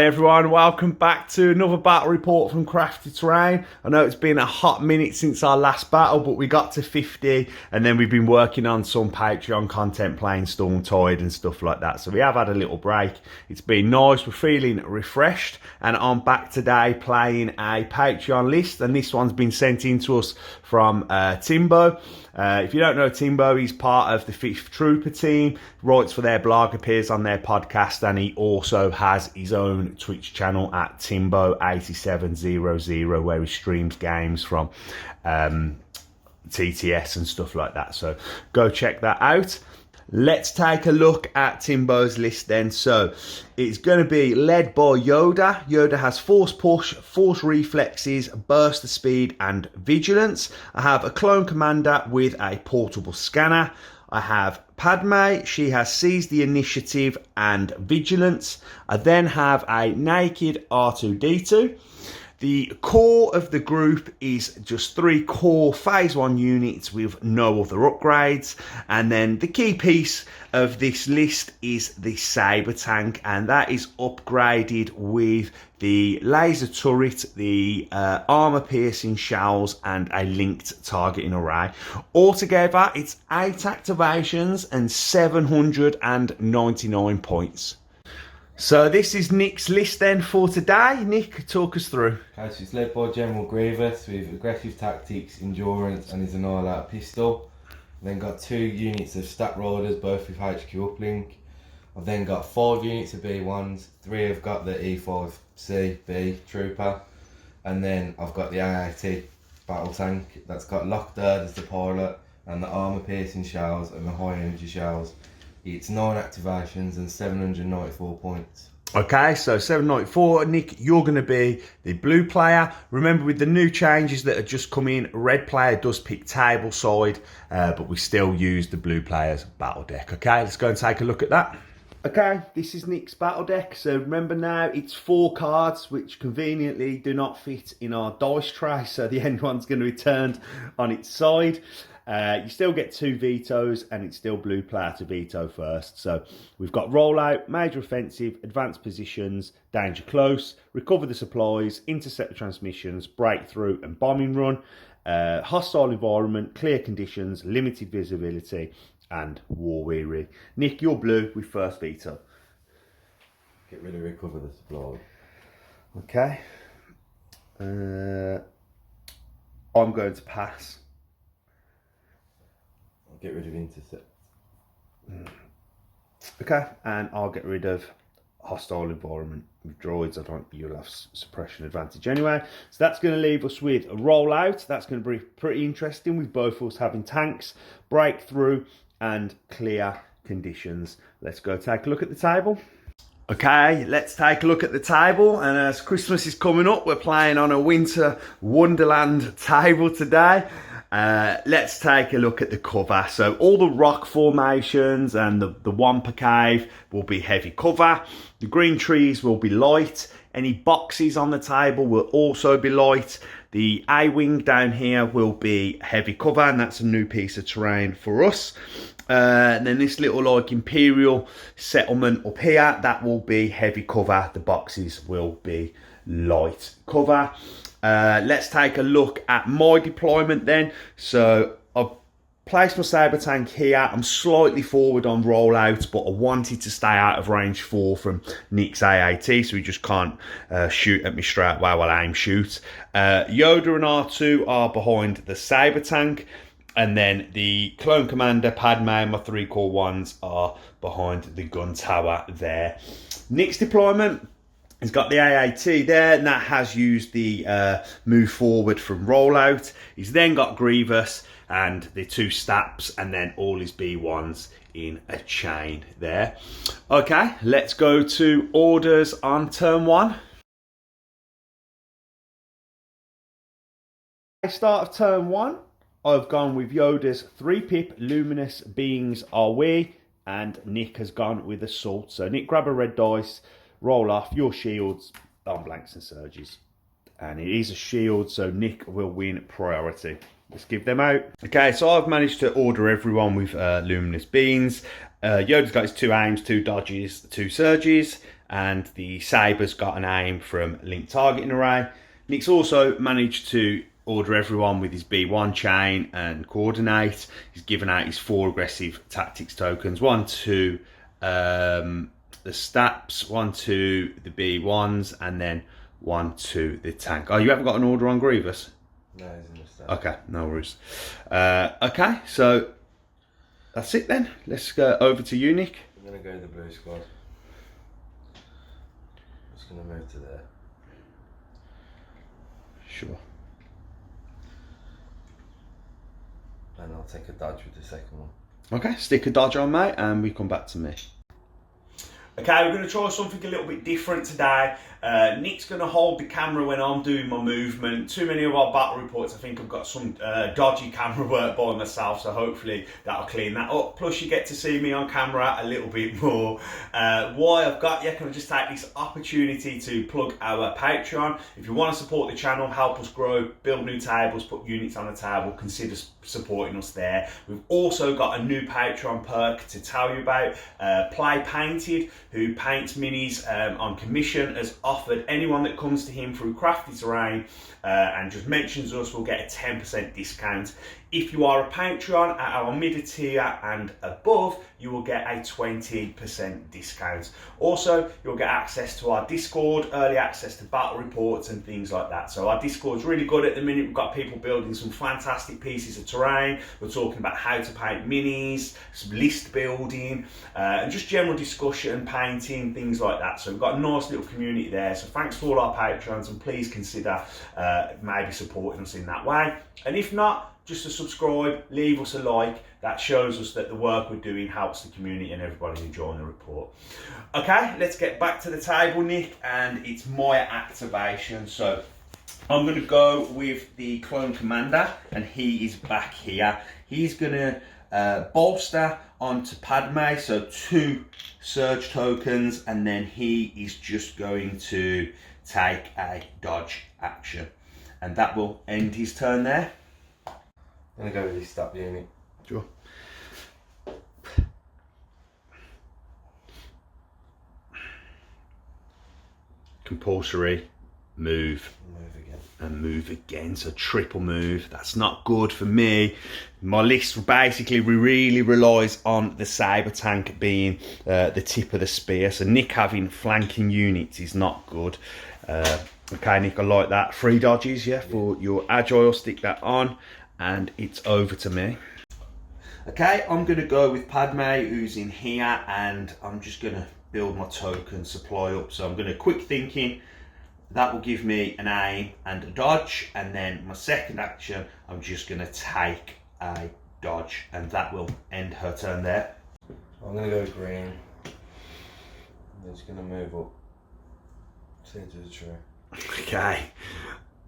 Hey everyone, welcome back to another battle report from Crafty Terrain. I know it's been a hot minute since our last battle, but we got to 50 and then we've been working on some Patreon content playing Storm Tide and stuff like that. So we have had a little break. It's been nice, we're feeling refreshed, and I'm back today playing a Patreon list, and this one's been sent in to us from Timbo. If you don't know Timbo, he's part of the 5th Trooper team, writes for their blog, appears on their podcast, and he also has his own Twitch channel at Timbo8700 where he streams games from TTS and stuff like that. So go check that out. Let's take a look at Timbo's list then. So it's going to be led by Yoda. Yoda has Force Push, Force Reflexes, Burst of Speed and Vigilance. I have a Clone Commander with a Portable Scanner. I have Padme, she has Seize the Initiative and Vigilance. I then have a naked R2-D2. The core of the group is just 3 core Phase 1 units with no other upgrades. And then the key piece of this list is the Saber tank, and that is upgraded with the laser turret, the armor piercing shells, and a linked targeting array. Altogether, it's 8 activations and 799 points. So this is Nick's list then for today. Nick, talk us through. Okay, so it's led by General Grievous with aggressive tactics, endurance, and his Annihilator pistol. Then got 2 units of Stat Riders, both with HQ uplink. I've then got 5 units of B1s, 3 have got the E5C-B Trooper, and then I've got the AAT battle tank that's got Locked Earth as the pilot, and the armor piercing shells and the high energy shells. It's 9 activations and 794 points. Okay, so 794. Nick, you're going to be the blue player. Remember, with the new changes that have just come in, red player does pick table side, but we still use the blue player's battle deck. Okay, let's go and take a look at that. Okay, this is Nick's battle deck. So remember now, it's 4 cards, which conveniently do not fit in our dice tray. So the end one's going to be turned on its side. You still get 2 vetoes, and it's still blue player to veto first. So we've got rollout, major offensive, advanced positions, danger close, recover the supplies, intercept the transmissions, breakthrough and bombing run, hostile environment, clear conditions, limited visibility, and war weary. Nick, you're blue with first veto. Get rid of recover the supply. Okay. I'm going to pass. Get rid of intercept. Okay, and I'll get rid of hostile environment. With droids, you'll have suppression advantage anyway. So that's going to leave us with a rollout. That's going to be pretty interesting, with both of us having tanks, breakthrough, and clear conditions. Let's go take a look at the table. Okay, let's take a look at the table, and as Christmas is coming up, we're playing on a winter wonderland table today. Let's take a look at the cover. So all the rock formations and the Wampa Cave will be heavy cover. The green trees will be light. Any boxes on the table will also be light. The A-wing down here will be heavy cover, and that's a new piece of terrain for us. And then this little like Imperial settlement up here, that will be heavy cover. The boxes will be light cover. Let's take a look at my deployment then. So I've placed my Saber tank here. I'm slightly forward on rollout, but I wanted to stay out of range 4 from Nick's AAT, so he just can't shoot at me straight away while I aim shoot. Yoda and R2 are behind the Saber tank, and then the Clone Commander, Padme, and my 3 core ones are behind the gun tower there. Nick's deployment, he's got the AAT there, and that has used the move forward from rollout. He's then got Grievous and the 2 Staps, and then all his B1s in a chain there. Okay, let's go to orders on turn 1. Start of turn 1, I've gone with Yoda's 3-pip Luminous Beings Are We, and Nick has gone with Assault. So Nick, grab a red dice, roll off your shields on blanks and surges. And it is a shield, so Nick will win priority. Let's give them out. Okay, so I've managed to order everyone with Luminous Beans. Yoda's got his 2 aims, 2 dodges, 2 surges. and the Saber's got an aim from linked targeting array. Nick's also managed to order everyone with his B1 chain and coordinate. He's given out his 4 aggressive tactics tokens, 1 to the Staps, 1 to the B1s, and then 1 to the tank. Oh, you haven't got an order on Grievous? No, he's in the Stat. Okay, no worries. Okay, so that's it then. Let's go over to you, Nick. I'm going to go to the blue squad. I'm just going to move to there. Sure. And I'll take a dodge with the second one. Okay, stick a dodge on, mate, and we come back to me. Okay, we're going to try something a little bit different today. Nick's going to hold the camera when I'm doing my movement. Too many of our battle reports, I think I've got some dodgy camera work by myself, so hopefully that'll clean that up. Plus you get to see me on camera a little bit more. Why I've got you, can I just take this opportunity to plug our Patreon. If you want to support the channel, help us grow, build new tables, put units on the table, consider supporting us there. We've also got a new Patreon perk to tell you about. Play Painted, who paints minis on commission, has offered anyone that comes to him through Crafty Terrain and just mentions us will get a 10% discount. If you are a Patreon at our mid tier and above, you will get a 20% discount. Also, you'll get access to our Discord, early access to battle reports and things like that. So our Discord's really good at the minute. We've got people building some fantastic pieces of terrain. We're talking about how to paint minis, some list building, and just general discussion, painting, things like that. So we've got a nice little community there. So thanks to all our Patrons, and please consider maybe supporting us in that way. And if not, just to subscribe, leave us a like. That shows us that the work we're doing helps the community and everybody enjoying the report. Okay, let's get back to the table, Nick, and it's my activation. So I'm going to go with the Clone Commander, and he is back here. He's going to bolster onto Padme, so 2 Surge tokens, and then he is just going to take a dodge action. And that will end his turn there. I'm going to go with this stab unit. Sure. Compulsory move. Move again. And move again, so triple move. That's not good for me. My list basically really relies on the Saber tank being the tip of the spear, so Nick having flanking units is not good. Okay, Nick, I like that. 3 dodges, yeah, for your agile. Stick that on, and it's over to me. Okay, I'm going to go with Padme, who's in here, and I'm just going to build my token supply up. So I'm going to quick thinking. That will give me an aim and a dodge, and then my second action, I'm just going to take a dodge, and that will end her turn there. I'm going to go green. I'm just going to move up to the tree. Okay,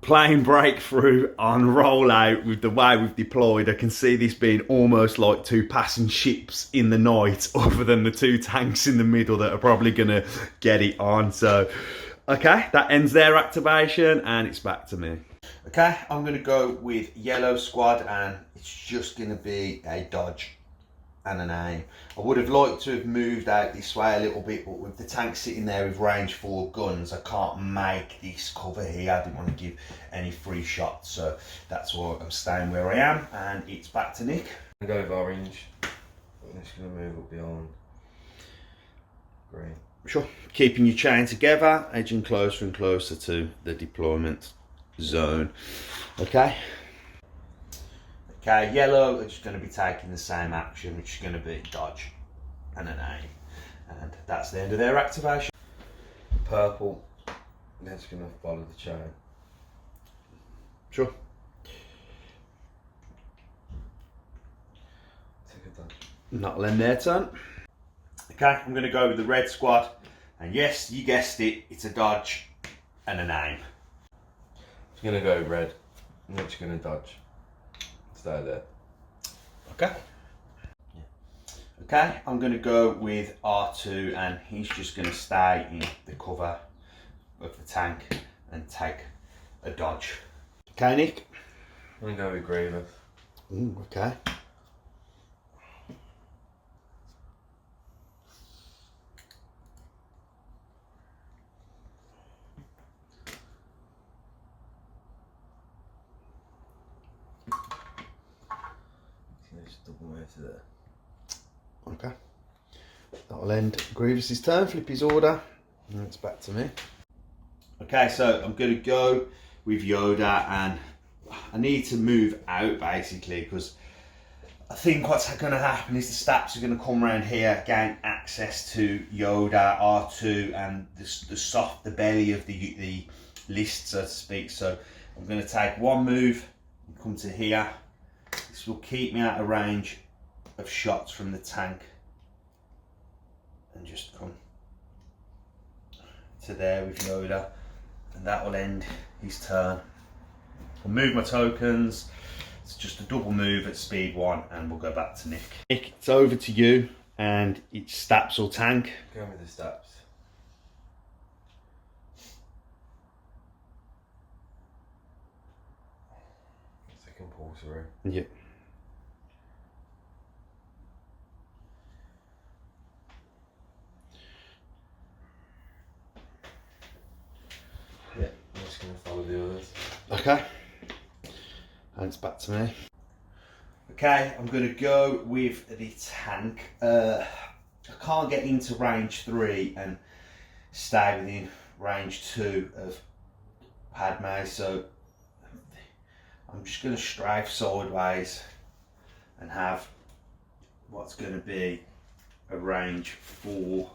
playing breakthrough on rollout with the way we've deployed. I can see this being almost like 2 passing ships in the night, other than the 2 tanks in the middle that are probably going to get it on. So, okay, that ends their activation, and it's back to me. Okay, I'm going to go with yellow squad, and it's just going to be a dodge and an aim. I would have liked to have moved out this way a little bit, but with the tank sitting there with range 4 guns, I can't make this cover here. I didn't want to give any free shots, so that's why I'm staying where I am, and it's back to Nick. I'm going to go with orange. I'm just going to move up beyond green. Sure. Keeping your chain together, edging closer and closer to the deployment zone. Okay. Okay, yellow are just going to be taking the same action, which is going to be dodge and an aim. And that's the end of their activation. Purple, they're just going to follow the chain. Sure. Take a dodge. That'll end their turn. Okay, I'm going to go with the red squad. And yes, you guessed it, it's a dodge and an aim. I'm going to go red. I'm just going to dodge. Stay there. Okay. Okay, I'm going to go with R2, and he's just going to stay in the cover of the tank and take a dodge. Okay, Nick? I'm going to go with Grievous. Ooh, okay. Just double move to there. Okay. That'll end Grievous's turn, flip his order, and it's back to me. Okay, so I'm going to go with Yoda, and I need to move out basically because I think what's going to happen is the Staps are going to come around here, gain access to Yoda, R2, and the belly of the list, so to speak. So I'm going to take one move and come to here. This will keep me out of range of shots from the tank, and just come to there with Yoda, and that will end his turn. I'll move my tokens. It's just a double move at speed 1, and we'll go back to Nick. Nick, it's over to you, and it's Staps or tank. Go with the Staps. Second pull through. Yep. Yeah, I'm just going to follow the others. Okay. And it's back to me. Okay, I'm going to go with the tank. I can't get into range 3 and stay within range 2 of Padme, so I'm just going to strafe sideways and have what's going to be a range 4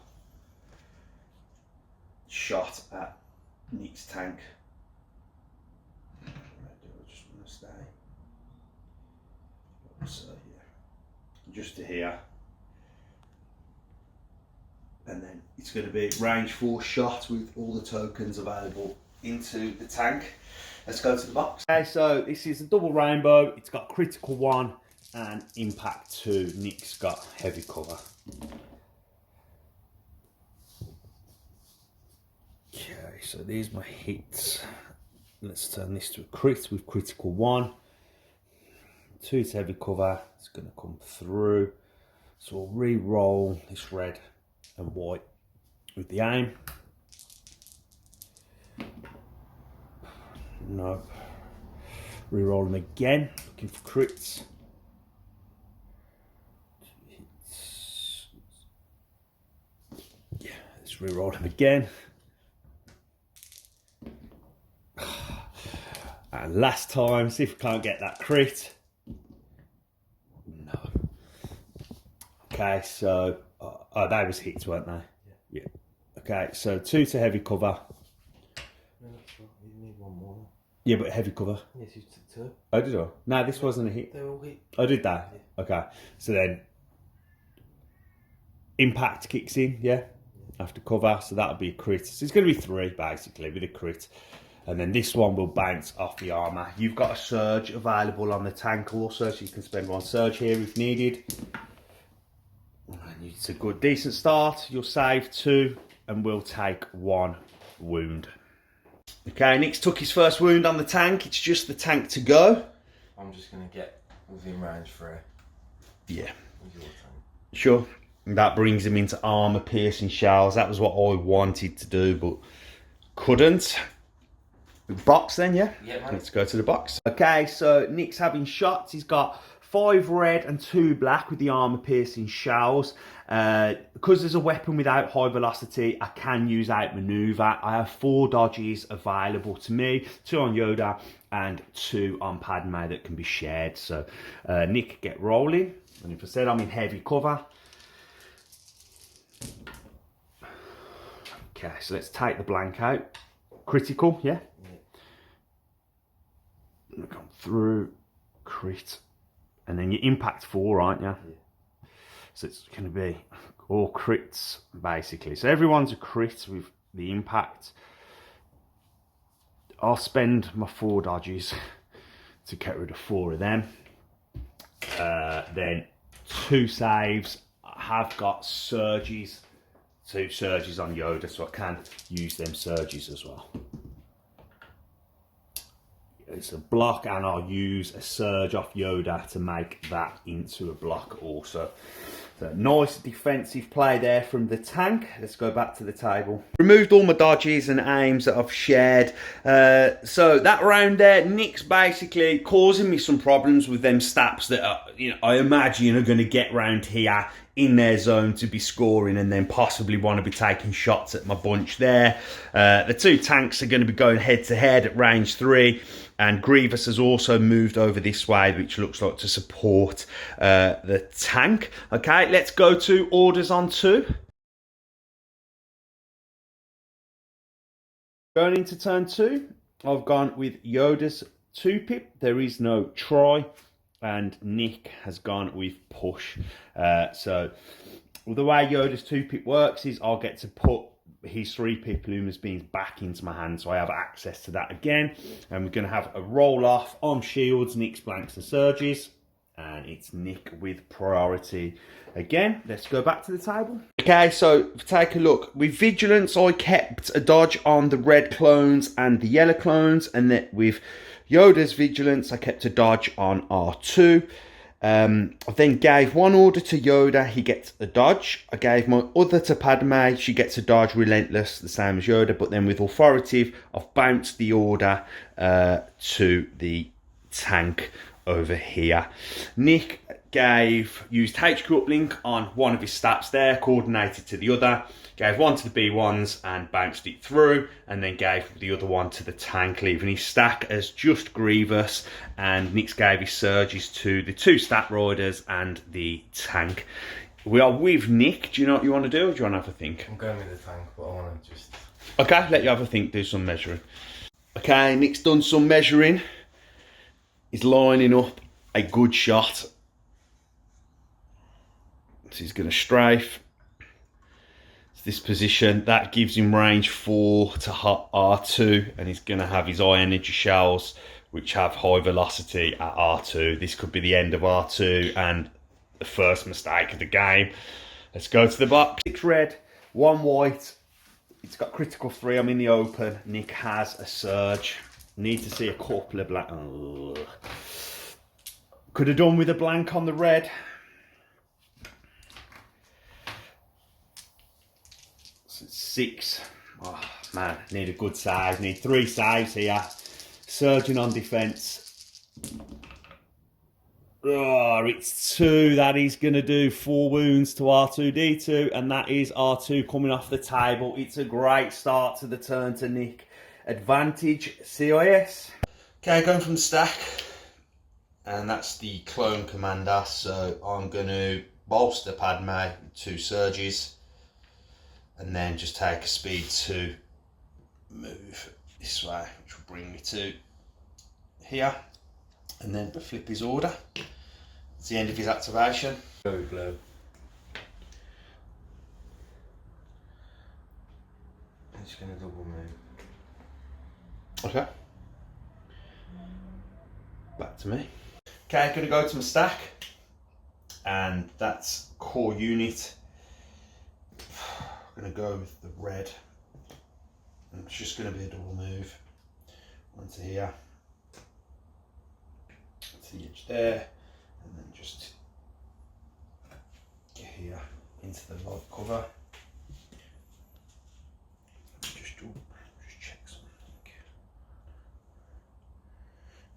shot at Nick's tank. I just want to stay. So yeah, just to here, and then it's going to be range 4 shot with all the tokens available into the tank. Let's go to the box. Okay, so this is a double rainbow. It's got critical 1 and impact 2. Nick's got heavy cover. Okay, so these are my hits. Let's turn this to a crit with critical 1. 2 to heavy cover. It's going to come through. So we'll re-roll this red and white with the aim. No. Re-roll them again, looking for crits. 2 hits. Yeah, let's re-roll them again. And last time, see if we can't get that crit. No. Okay, so they was hits, weren't they? Yeah. Okay, so 2 to heavy cover. No, that's not. You need one more. Yeah, but heavy cover. Yes, you took 2. Oh, did I? No, this wasn't a hit. They were all hit. Oh, did that? Yeah. Okay, so then impact kicks in, yeah? After cover, so that'll be a crit. So it's going to be 3 basically with a crit. And then this one will bounce off the armour. You've got a surge available on the tank also, so you can spend 1 surge here if needed. And it's a good, decent start. You'll save 2 and we'll take 1 wound. Okay, Nick's took his first wound on the tank. It's just the tank to go. I'm just going to get within range 3. Yeah. With your tank. Sure. And that brings him into armour piercing shells. That was what I wanted to do, but couldn't. Box then, yeah? Yeah, mate. Let's go to the box. Okay, so Nick's having shots. He's got 5 red and 2 black with the armour piercing shells. Because there's a weapon without high velocity, I can use outmaneuver. I have 4 dodges available to me, 2 on Yoda and 2 on Padme that can be shared. So Nick, get rolling. And if I said I'm in heavy cover. Okay, so let's take the blank out. Critical, yeah? Come through, crit, and then you impact 4, aren't you? Yeah. So it's going to be all crits basically. So everyone's a crit with the impact. I'll spend my 4 dodges to get rid of 4 of them. Then 2 saves. I have got surges, 2 surges on Yoda, so I can use them surges as well. It's a block, and I'll use a surge off Yoda to make that into a block also. So nice defensive play there from the tank. Let's go back to the table. Removed all my dodges and aims that I've shared. So that round there, Nick's basically causing me some problems with them stats that are, I imagine are going to get round here in their zone to be scoring and then possibly want to be taking shots at my bunch there. The two tanks are going to be going head to head at range 3. And Grievous has also moved over this way, which looks like to support the tank. Okay, let's go to orders on 2. Going into turn 2, I've gone with Yoda's 2-pip. There is no try. And Nick has gone with push. So the way Yoda's 2-pip works is I'll get to put his 3-pip Luminous Beams back into my hand, so I have access to that again. And we're going to have a roll off on shields, Nick's blanks and surges, and it's Nick with priority again. Let's go back to the table. Okay, so take a look. With Vigilance, I kept a dodge on the red clones and the yellow clones, and then with Yoda's Vigilance, I kept a dodge on R2. I then gave one order to Yoda, he gets a dodge. I gave my other to Padme, she gets a dodge Relentless, the same as Yoda, but then with Authoritative, I've bounced the order to the tank over here. Nick used HQ uplink on one of his stats there, coordinated to the other, gave one to the B1s and bounced it through, and then gave the other one to the tank, leaving his stack as just Grievous, and Nick gave his surges to the 2 stat riders and the tank. We are with Nick. Do you know what you want to do, or do you want to have a think? I'm going with the tank, but I want to just... Okay, let you have a think, do some measuring. Okay, Nick's done some measuring. He's lining up a good shot. So he's going to strafe. This position, that gives him range 4 to R2, and he's going to have his high energy shells, which have high velocity at R2. This could be the end of R2 and the first mistake of the game. Let's go to the box. 6 red, 1 white. It's got critical 3. I'm in the open. Nick has a surge. Need to see a couple of black. Ugh. Could have done with a blank on the red. 6. Oh man, need a good save. Need 3 saves here. Surging on defense. Oh, it's 2. That is going to do 4 wounds to R2D2, and that is R2 coming off the table. It's a great start to the turn to Nick. Advantage CIS. Okay, going from the stack, and that's the clone commander. So I'm going to bolster Padme with 2 surges. And then just take a speed 2, move this way, which will bring me to here. And then flip his order. It's the end of his activation. Very blue. I'm just going to double move. Okay. Back to me. Okay, going to go to my stack. And that's core unit. I'm going to go with the red, and it's just going to be a double move. One to here, to the edge there, and then just get here into the light cover. Just check something.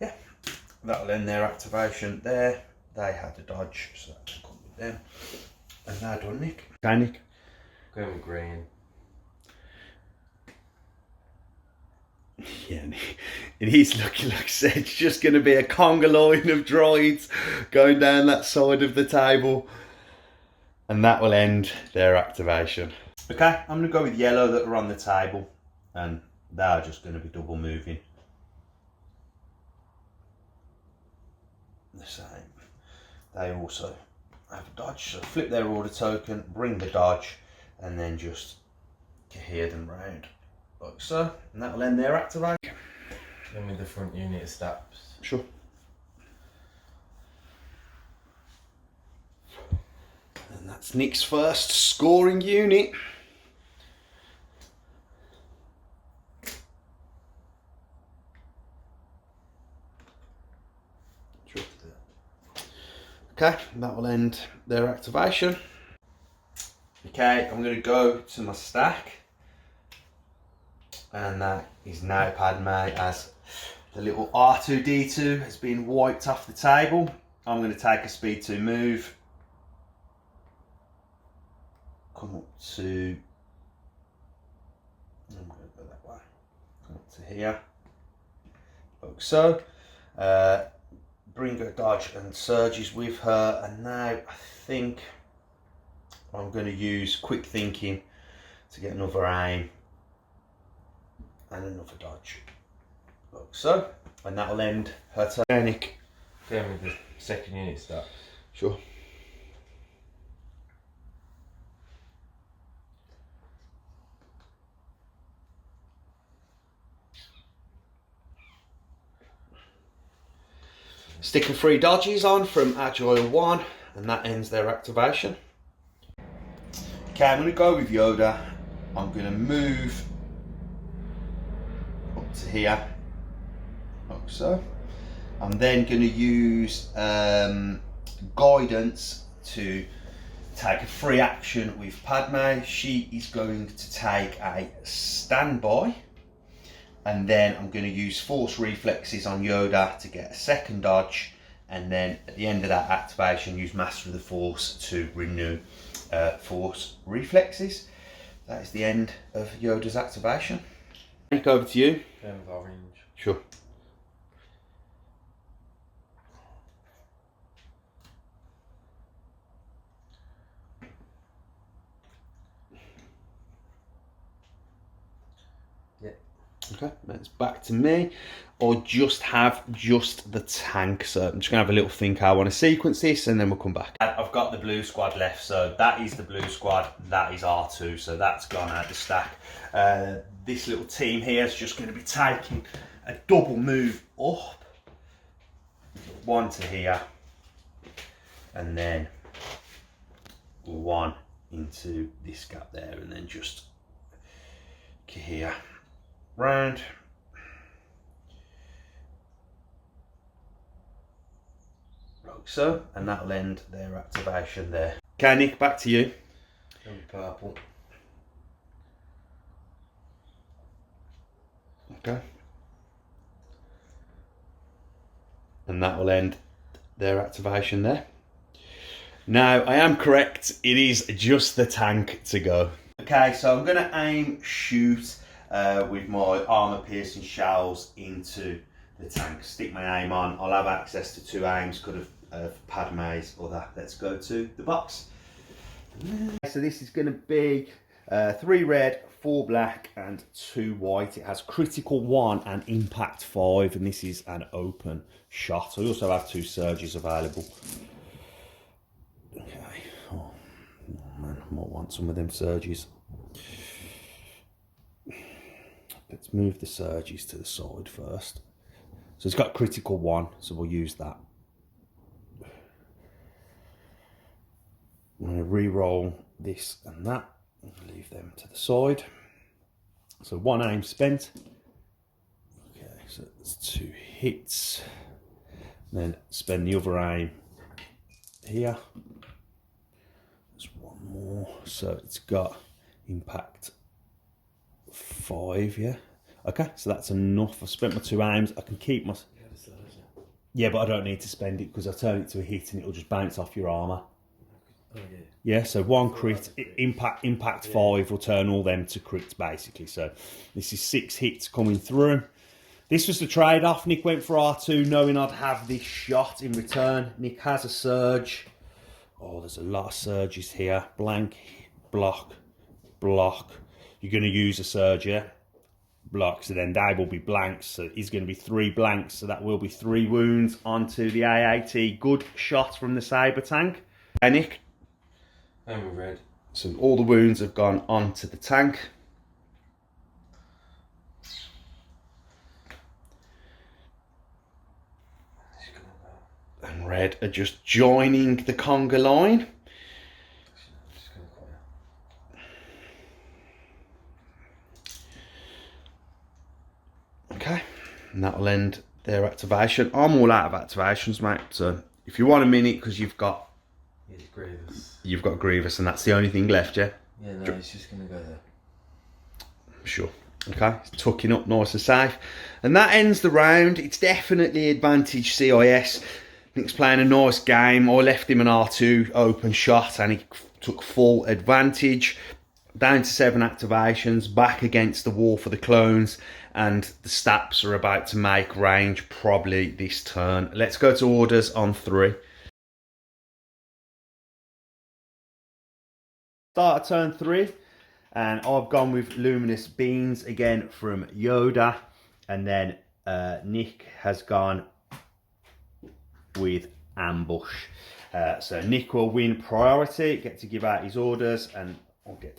Yeah, that'll end their activation there. They had a dodge, so that can come with them. And now done, Nick. Okay, Nick. Going with green. Yeah, it is looking like I said, it's just going to be a conga line of droids going down that side of the table, and that will end their activation. Okay, I'm going to go with yellow that are on the table, and they are just going to be double moving. The same. They also have a dodge, so flip their order token, bring the dodge, and then just cohere them round like so, and that will end their activation. Give me the front unit of steps. Sure. And that's Nick's first scoring unit. Okay, that will end their activation. Okay, I'm going to go to my stack. And that is now Padme, as the little R2-D2 has been wiped off the table. I'm going to take a speed 2 move. Come up to... I'm going to go that way. Come up to here. Like so. Bring her dodge and surges with her. And now I think I'm going to use quick thinking to get another aim. And another dodge. Like so. And that will end her turn. Nick. Going with the second unit start. Sure. Sticking 3 dodges on from Agile 1, and that ends their activation. Okay, I'm going to go with Yoda. I'm going to move up to here, like so. I'm then going to use guidance to take a free action with Padme. She is going to take a standby. And then I'm going to use force reflexes on Yoda to get a second dodge, and then at the end of that activation use Master of the Force to renew force reflexes. That is the end of Yoda's activation. Nick, over to you. Going with orange. Sure. Okay, that's back to me. Or just have just the tank. So I'm just gonna have a little think how I want to sequence this, and then we'll come back. I've got the blue squad left, so that is the blue squad, that is R2, so that's gone out the stack. This little team here is just going to be taking a double move up, one to here, and then one into this gap there, and then just here. Round, like so, and that'll end their activation there. Okay, Nick, back to you. And purple. Okay, and that will end their activation there. Now, I am correct, it is just the tank to go. Okay, so I'm going to aim shoot with my armour piercing shells into the tank. Stick my aim on. I'll have access to 2 aims, could have Padme's or that. Let's go to the box. So this is going to be 3 red, 4 black and 2 white. It has critical 1 and impact 5, and this is an open shot. I also have 2 surges available. Okay. Oh man, I might want some of them surges. Let's move the surges to the side first. So it's got critical 1, so we'll use that. I'm going to re-roll this and that. Leave them to the side. So 1 aim spent. Okay, so it's 2 hits. Then spend the other aim here. There's 1 more. So it's got impact 5, yeah. Okay, so that's enough. I've spent my 2 aims. I can keep my... Yeah, but I don't need to spend it because I turn it to a hit and it'll just bounce off your armour. Oh, yeah. Yeah, so 1 crit, impact 5 will turn all them to crits basically. So this is 6 hits coming through. This was the trade-off. Nick went for R2 knowing I'd have this shot in return. Nick has a surge. Oh, there's a lot of surges here. Blank, block, block. You're going to use a surge, yeah? Block, so then they will be blanks. So he's going to be 3 blanks. So that will be 3 wounds onto the AAT. Good shot from the Saber tank. Hey, Nick? And we're red. So all the wounds have gone onto the tank. And red are just joining the conga line. Okay, and that'll end their activation. I'm all out of activations, mate, so If you want a minute, because you've got Grievous. and that's the only thing left, yeah? Yeah, no, he's just going to go there. Sure. Okay, it's tucking up nice and safe. And that ends the round. It's definitely advantage CIS. Nick's playing a nice game. I left him an R2 open shot and he took full advantage. Down to 7 activations, back against the wall for the clones, and the Staps are about to make range probably this turn. Let's go to orders on 3. Start at turn 3, and I've gone with Luminous Beans again from Yoda, and then Nick has gone with Ambush. So Nick will win priority, get to give out his orders, and I'll get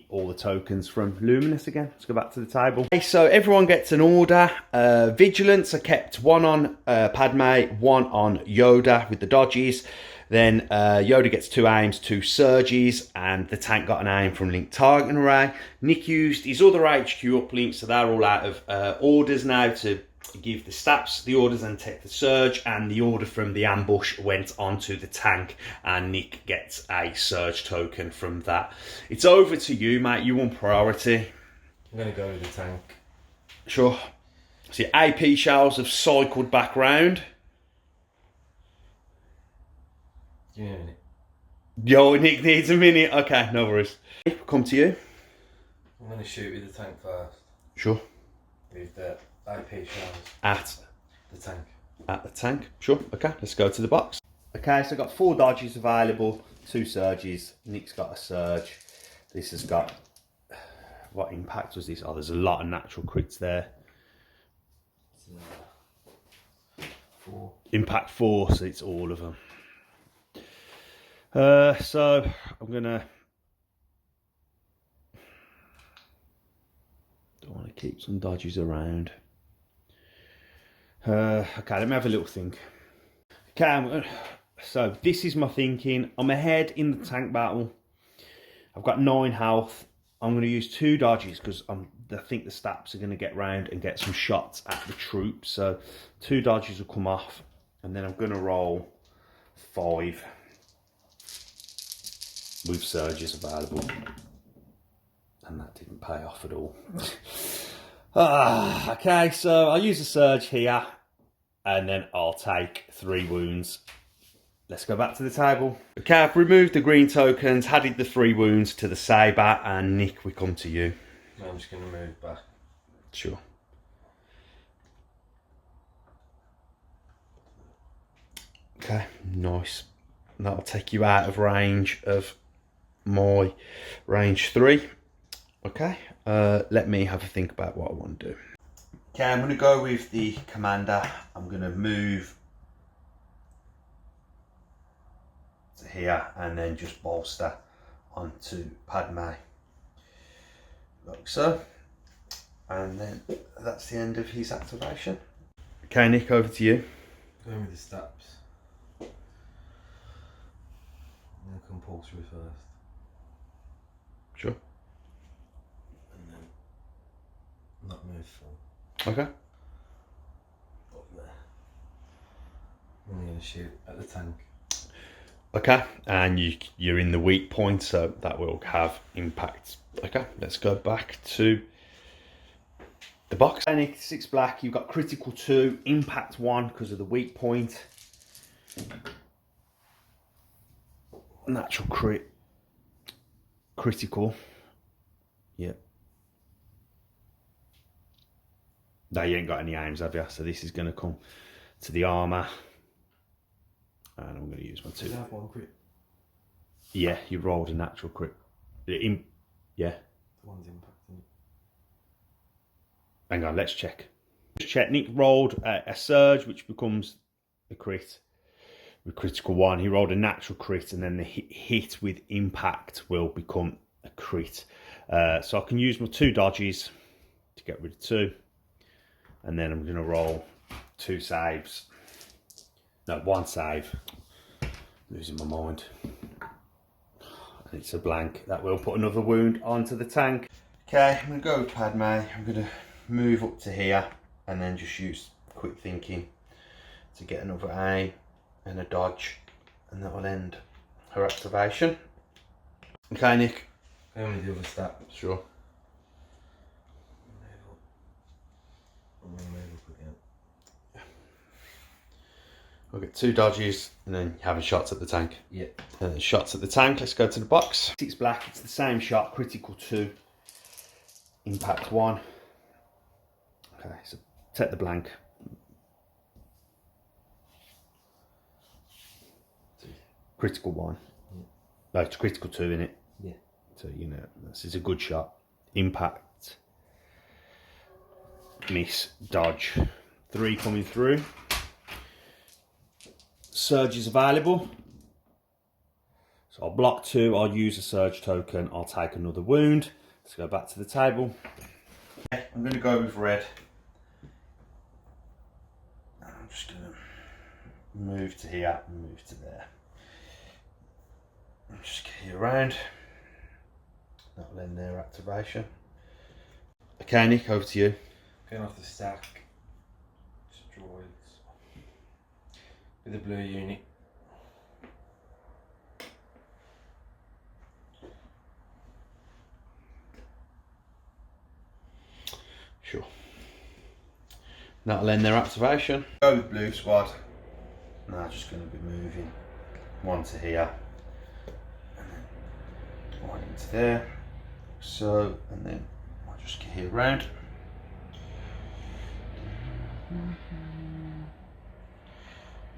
all the tokens from Luminous again. Let's go back to the table. Okay, so everyone gets an order. Vigilance are kept 1 on Padme, 1 on Yoda with the dodges. Then Yoda gets 2 aims, 2 surges, and the tank got an aim from Link Targeting Array. Nick used his other HQ uplinks, so they're all out of orders now to give the Staps the orders and take the surge, and the order from the ambush went onto the tank, and Nick gets a surge token from that. It's over to you, mate. You want priority. I'm going to go with the tank. Sure. See, AP shells have cycled back round. Give me a minute. Yo, Nick needs a minute. Okay, no worries. Come to you. I'm going to shoot with the tank first. Sure. With the IP shells. At the tank. At the tank. Sure. Okay, let's go to the box. Okay, so I've got 4 dodges available, 2 surges. Nick's got a surge. This has got... What impact was this? Oh, there's a lot of natural crits there. 4. Impact 4, so it's all of them. So I'm gonna. Don't want to keep some dodges around. Okay, let me have a little think. Okay, so this is my thinking. I'm ahead in the tank battle. I've got 9 health. I'm going to use 2 dodges because I think the Staps are going to get round and get some shots at the troops. So 2 dodges will come off, and then I'm going to roll 5 with surges available. And that didn't pay off at all. Okay, so I'll use a surge here, and then I'll take 3 wounds. Let's go back to the table. Okay, I've removed the green tokens, added the 3 wounds to the Saber, and Nick, we come to you. I'm just going to move back. Sure. Okay, nice. That'll take you out of range of my range 3. Okay, let me have a think about what I want to do. Okay, I'm going to go with the commander. I'm going to move to here and then just bolster onto Padme, like so. And then that's the end of his activation. Okay, Nick, over to you. Going with the Staps. And compulsory first. Sure. And then not move full. Okay. Up there. And I'm going to shoot at the tank. Okay, and you're in the weak point, so that will have impact. Okay, let's go back to the box. Nick, 6 black, you've got critical 2, impact 1 because of the weak point. Natural crit. Critical. Yep. No, you ain't got any aims, have you? So this is going to come to the armour. And I'm going to use my 2. Does it have 1 crit? Yeah, you rolled a natural crit. Yeah. The one's impacting it. Hang on, let's check. Check. Nick rolled a surge, which becomes a crit with critical 1. He rolled a natural crit, and then the hit with impact will become a crit. So I can use my 2 dodges to get rid of 2. And then I'm going to roll 2 saves. No, 1 save. Losing my mind. And it's a blank. That will put another wound onto the tank. Okay, I'm going to go with Padme. I'm going to move up to here and then just use quick thinking to get another aim. and a dodge, and that will end her activation. Okay, Nick. Going with the other stat. Sure. We'll get 2 dodges and then having shots at the tank. Yeah. Shots at the tank. Let's go to the box. It's black. It's the same shot. Critical 2. Impact 1. Okay, so take the blank. Critical 1. Yeah. No, it's critical 2 in it. Yeah. So, you know, this is a good shot. Impact. Miss. Dodge. 3 coming through. Surge is available. So I'll block 2. I'll use a surge token. I'll take another wound. Let's go back to the table. I'm going to go with red. I'm just going to move to here and move to there. Just get here around. That'll end their activation. Okay, Nick, over to you. Going off the stack. Droids. With the blue unit. Sure. That'll end their activation. Go with blue squad. Now just going to be moving 1 to here. And then 1 into there. So, and then I'll just get here round.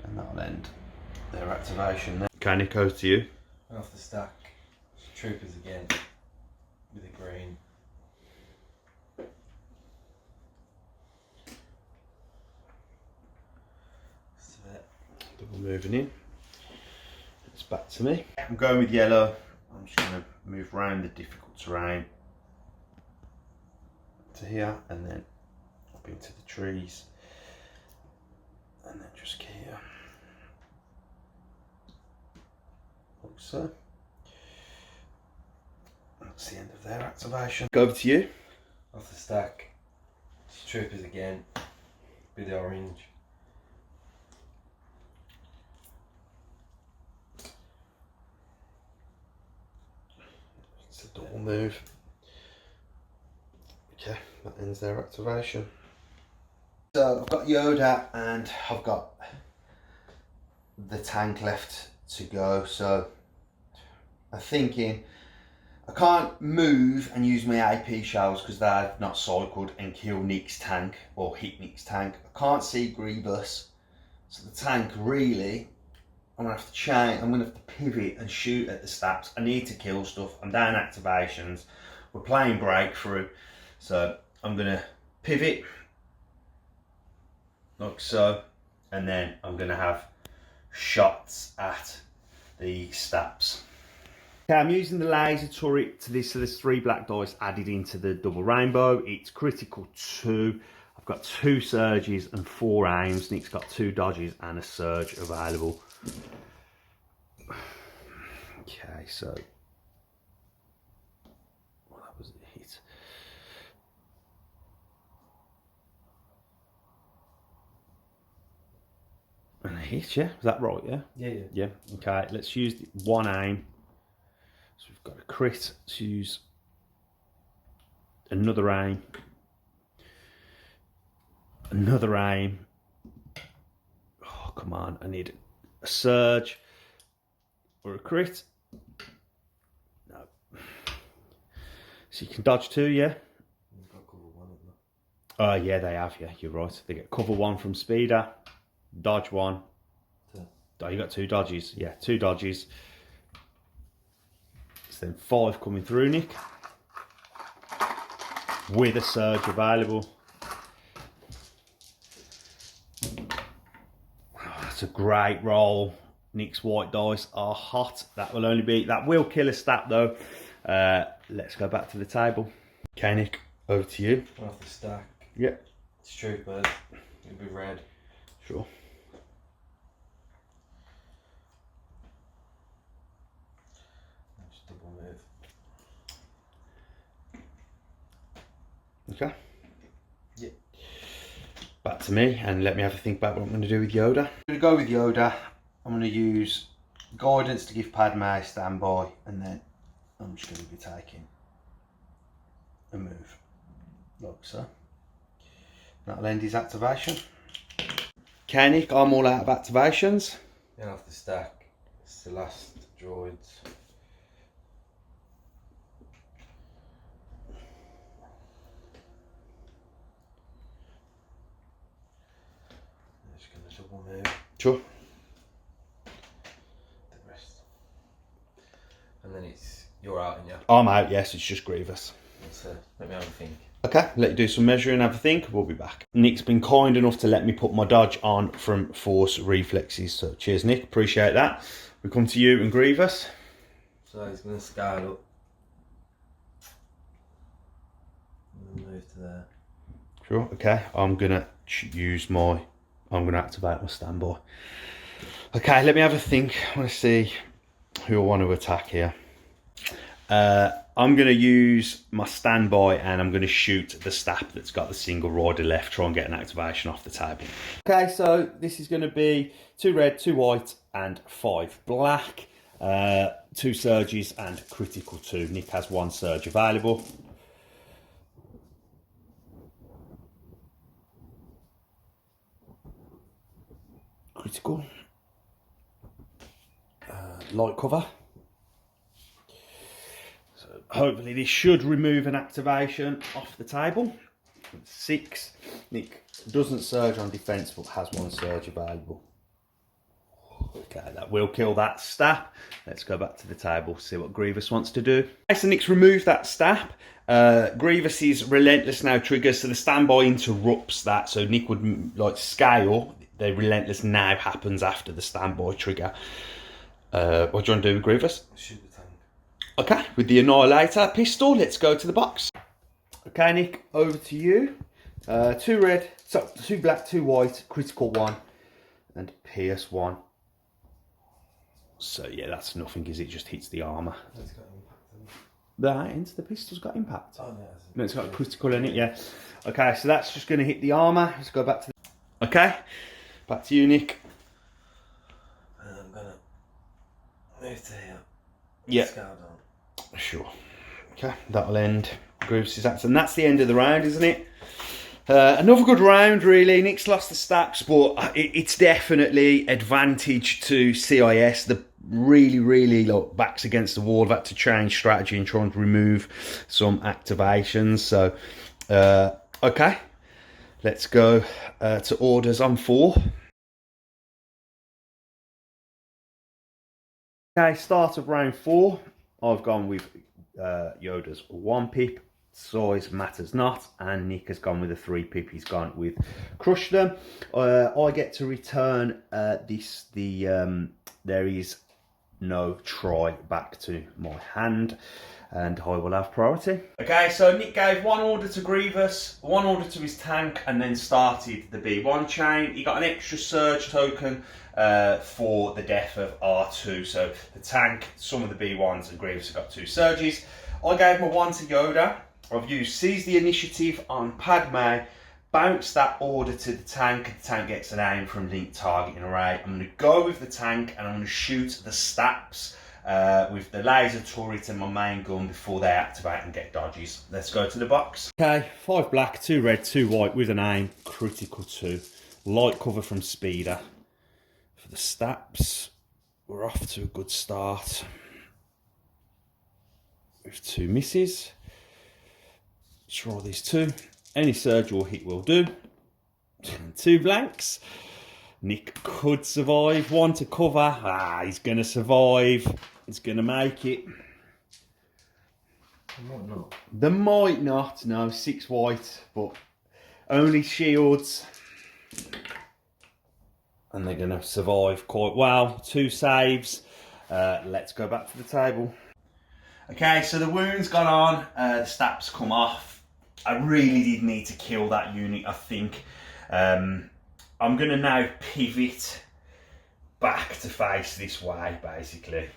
And that'll end their activation there. Okay, Nick, over to you. Off the stack. Troopers again. With the green. Double moving in. It's back to me. I'm going with yellow. I'm just going to move around the difficult terrain to here and then up into the trees and then just here. Like so. That's the end of their activation. Go over to you. Off the stack. Troopers again. With the orange. It's a double move. Okay, that ends their activation. So I've got Yoda and I've got the tank left to go. So I'm thinking I can't move and use my AP shells because they're not cycled and kill Nick's tank or hit Nick's tank. I can't see Grievous. So the tank really, I'm gonna have to change. I'm gonna have to pivot and shoot at the stats. I need to kill stuff. I'm down activations. We're playing breakthrough, so I'm gonna pivot like so, and then I'm gonna have shots at the stats. Okay, I'm using the laser turret to this. So there's 3 black dice added into the double rainbow. It's critical 2. I've got 2 surges and 4 aims. Nick's got 2 dodges and a surge available. Okay, so well, that was a hit. And a hit, yeah? Was that right, yeah? Yeah. Okay, let's use the 1 aim. So we've got a crit. Let's use another aim. Another aim. Oh, come on. I need a surge or a crit. No. So you can dodge 2, yeah? You've got cover 1 of them. Yeah, they have, yeah. You're right. They get cover 1 from Speeder. Dodge 1. 2. Oh, you got 2 dodges. Yeah, 2 dodges. So then 5 coming through, Nick. With a surge available. Oh, that's a great roll. Nick's white dice are hot. That will kill a stat though. Let's go back to the table. Okay, Nick, over to you. Off the stack. Yeah. It's troopers. It'll be red. Sure. Just double move. Okay. Yeah. Back to me and let me have a think about what I'm going to do with Yoda. I'm going to go with Yoda. I'm going to use guidance to give Padme a standby, and then I'm just going to be taking a move, like so. That'll end his activation. Okay, Nick, I'm all out of activations. Then off the stack, it's the last droids. I'm just going to double move Sure. the rest. And then you're out and I'm out, yes, it's just Grievous. so let me have a think. Okay, let you do some measuring, have a think, we'll be back. Nick's been kind enough to let me put my dodge on from Force Reflexes, so cheers Nick, appreciate that. We come to you and Grievous. So he's going to scale up. And then move to there. Sure, okay, I'm going to activate my standby. Okay, let me have a think. I want to see who I want to attack here. I'm going to use my standby and I'm going to shoot the staff that's got the single rider left, try and get an activation off the table. Okay, so this is going to be 2 red, 2 white and 5 black. 2 surges and critical 2. Nick has 1 surge available. Critical. Light cover. So hopefully this should remove an activation off the table. 6. Nick doesn't surge on defense but has 1 surge available. Okay, that will kill that stab. Let's go back to the table, see what Grievous wants to do. Okay, so Nick's removed that stab. Grievous's Relentless now triggers, so the standby interrupts that. So Nick would like scale. The Relentless now happens after the standby trigger. What do you want to do with Grievous? Shoot the tank. Okay, with the Annihilator pistol, let's go to the box. Okay, Nick, over to you. 2 red, so 2 black, 2 white, critical 1, and pierce 1. So yeah, that's nothing, is it? Just hits the armour. It's got impact. The pistol's got impact. Oh No, it's got critical in it, yeah. Okay, so that's just going to hit the armour. Let's go back to the... Okay, back to you, Nick. And I'm going to move to here. Yeah. Scale down. Sure. Okay, that'll end Grievous' action. And that's the end of the round, isn't it? Another good round, really. Nick's lost the stacks, but it's definitely advantage to CIS. The really like backs against the wall. They've had to change strategy and try and remove some activations. So, okay, let's go to orders on 4. Okay, start of round 4. I've gone with Yoda's 1 pip. Size matters not, and Nick has gone with a 3 pip. He's gone with Crush Them. I get to return there is no try back to my hand, and I will have priority. Okay, so Nick gave 1 order to Grievous, 1 order to his tank, and then started the B1 chain. He got an extra surge token for the death of R2. So the tank, some of the B1s, and Grievous have got 2 surges. I gave my 1 to Yoda. I've used Seize the Initiative on Padme, bounce that order to the tank gets an aim from linked targeting array. I'm going to go with the tank and I'm going to shoot the staps with the laser turret and my main gun before they activate and get dodges. Let's go to the box. Okay, 5 black, 2 red, 2 white with an aim, critical 2. Light cover from Speeder. For the staps, we're off to a good start with 2 misses. Let's roll these 2. Any surge or hit will do. And 2 blanks. Nick could survive. 1 to cover. He's going to survive. He's going to make it. Might not. They might not. No, 6 white, but only shields. And they're going to survive quite well. 2 saves. Let's go back to the table. Okay, so the wound's gone on. The stats come off. I really did need to kill that unit, I think. I'm going to now pivot back to face this way, basically,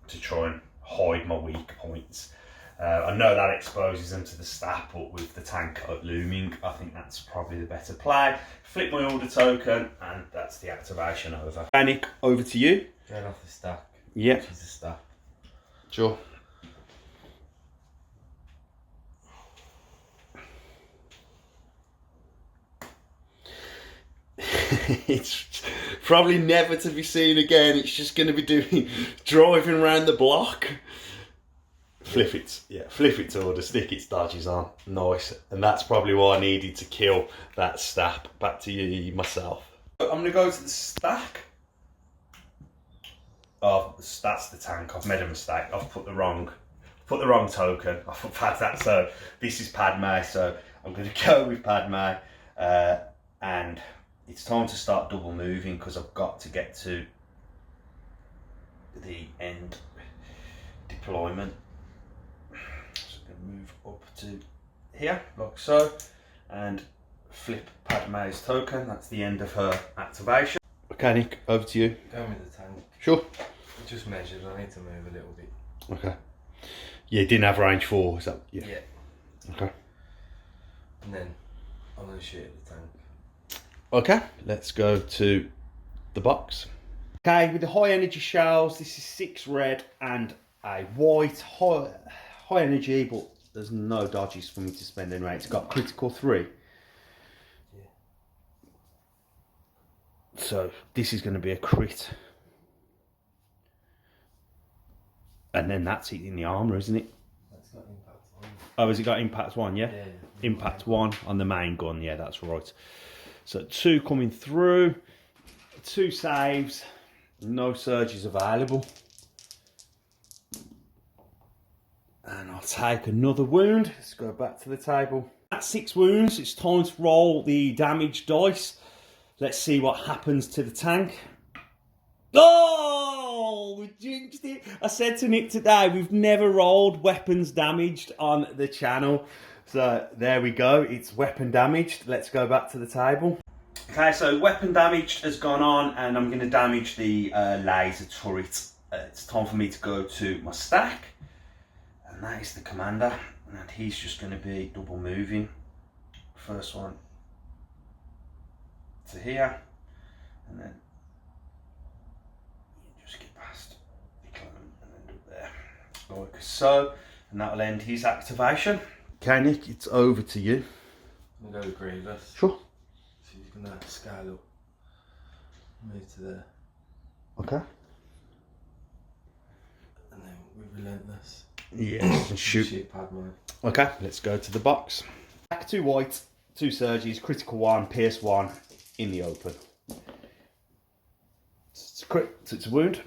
to try and hide my weak points. I know that exposes them to the stat, but with the tank looming, I think that's probably the better play. Flip my order token, and that's the activation over. Panic, over to you. Going off the stack. Yeah. Which is the stack. Sure. It's probably never to be seen again. It's just going to be driving around the block. Flip it, yeah, flip it to order, stick its dodges on, nice. And that's probably why I needed to kill that stack. Back to you, myself. I'm going to go to the stack. Oh, that's the tank. I've made a mistake. I've put the wrong token. I've had that. So this is Padme. So I'm going to go with Padme, and it's time to start double moving because I've got to get to the end deployment. So I'm going to move up to here, like so, and flip Padme's token. That's the end of her activation. Mechanic, over to you. Going with the tank. Sure. Just measured, I need to move a little bit. Okay. Yeah, didn't have range 4, is that? Yeah. Okay. And then I'm going to shoot at the tank. Okay, let's go to the box. Okay, with the high energy shells, this is 6 red and a white. High energy, but there's no dodges for me to spend anyway. It's got critical 3. Yeah. So this is going to be a crit. And then that's it in the armour, isn't it? That's got impact 1. Oh, has it got impact 1, yeah? Yeah. Impact 1 on the main gun, yeah, that's right. So 2 coming through, 2 saves, no surges available. And I'll take another wound. Let's go back to the table. That's 6 wounds. It's time to roll the damage dice. Let's see what happens to the tank. Oh, we jinxed it. I said to Nick today, we've never rolled weapons damaged on the channel. So there we go. It's weapon damaged. Let's go back to the table. Okay, so weapon damaged has gone on, and I'm going to damage the laser turret. It's time for me to go to my stack. And that is the commander, and he's just going to be double moving. First one to here, and then you just get past the clone and then up there, like so, and that'll end his activation. Okay, Nick, it's over to you. I'm going to go with Grievous. Sure. So he's going to scale up, move to there, Okay. and then we're relentless. Yes, and shoot. Shoot Padme. Okay, let's go to the box. Back 2 white, 2 surges, critical 1, pierce 1 in the open. It's a crit, so it's a wound.